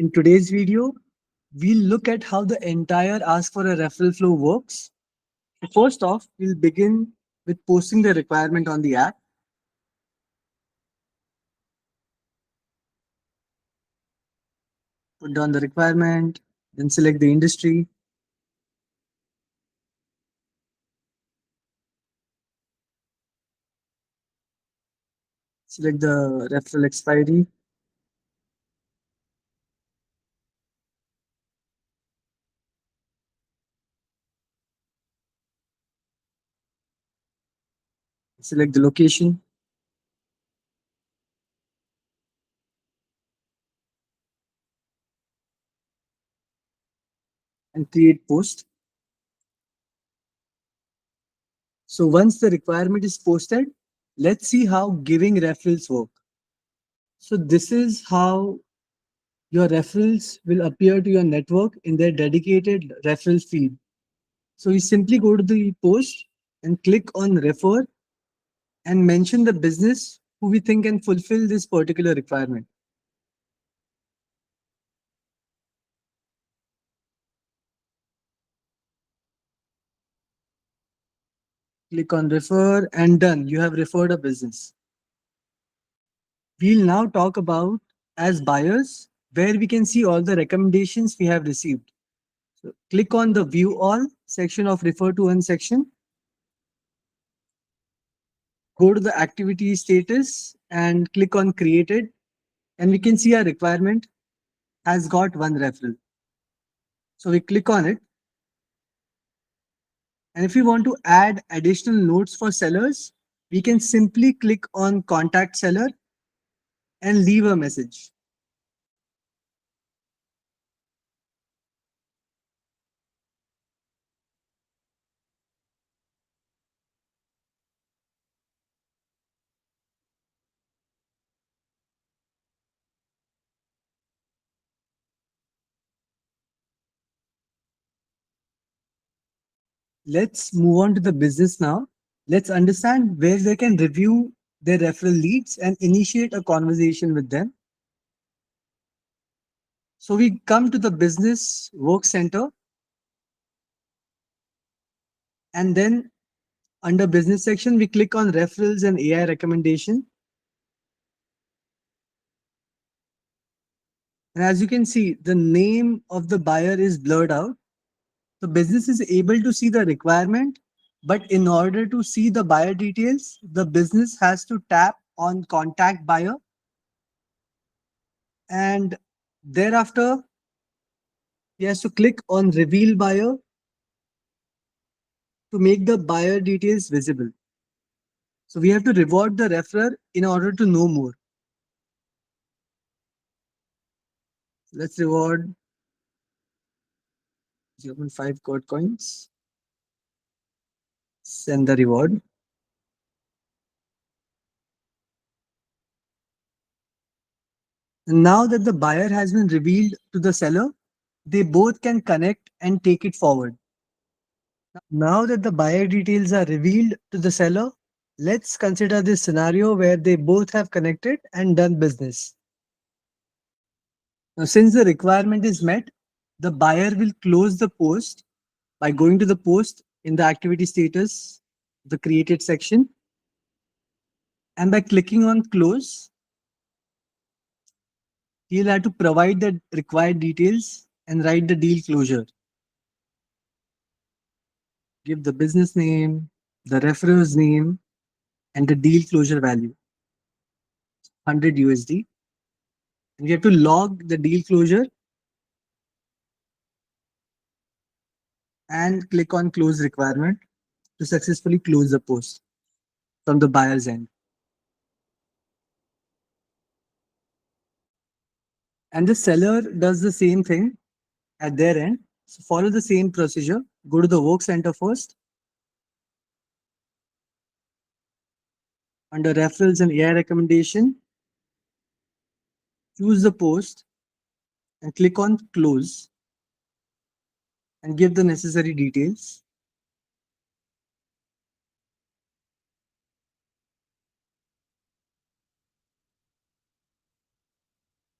In today's video, we'll look at how the entire ask for a referral flow works. First off, we'll begin with posting the requirement on the app. Put down the requirement, then select the industry, select the referral expiry, select the location, and create post. So once the requirement is posted, let's see how giving referrals work. So this is how your referrals will appear to your network in their dedicated referral feed. So you simply go to the post and click on refer and mention the business who we think can fulfill this particular requirement. Click on refer and done. You have referred a business. We'll now talk about as buyers where we can see all the recommendations we have received. So click on the view all section of refer to one section. Go to the activity status and click on created, and we can see our requirement has got one referral. So we click on it. And if we want to add additional notes for sellers, we can simply click on contact seller and leave a message. Let's move on to the business now. Let's understand where they can review their referral leads and initiate a conversation with them. So we come to the business work center, and then under business section, we click on referrals and AI recommendation. And as you can see, the name of the buyer is blurred out. The business is able to see the requirement, but in order to see the buyer details, the business has to tap on contact buyer, and thereafter he has to click on reveal buyer to make the buyer details visible. So we have to reward the referrer in order to know more. Let's reward 0.5 CURD coins. Send the reward. And now that the buyer has been revealed to the seller, they both can connect and take it forward. Now that the buyer details are revealed to the seller, let's consider this scenario where they both have connected and done business. Now, since the requirement is met, the buyer will close the post by going to the post in the activity status, the created section, and by clicking on close, he'll have to provide the required details and write the deal closure. Give the business name, the referrer's name, and the deal closure value, 100 USD. And we have to log the deal closure and click on close requirement to successfully close the post from the buyer's end. And the seller does the same thing at their end. So follow the same procedure. Go to the work center first. Under referrals and AI recommendation, choose the post and click on close and give the necessary details.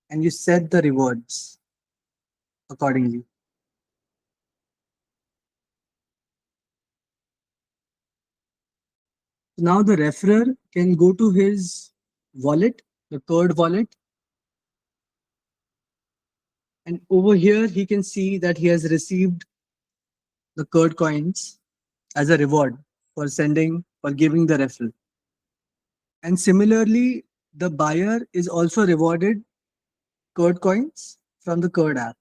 And you set the rewards. accordingly. Now the referrer can go to his wallet, the Curd wallet, and over here he can see that he has received the Curd coins as a reward for giving the referral. And similarly, the buyer is also rewarded Curd coins from the Curd app.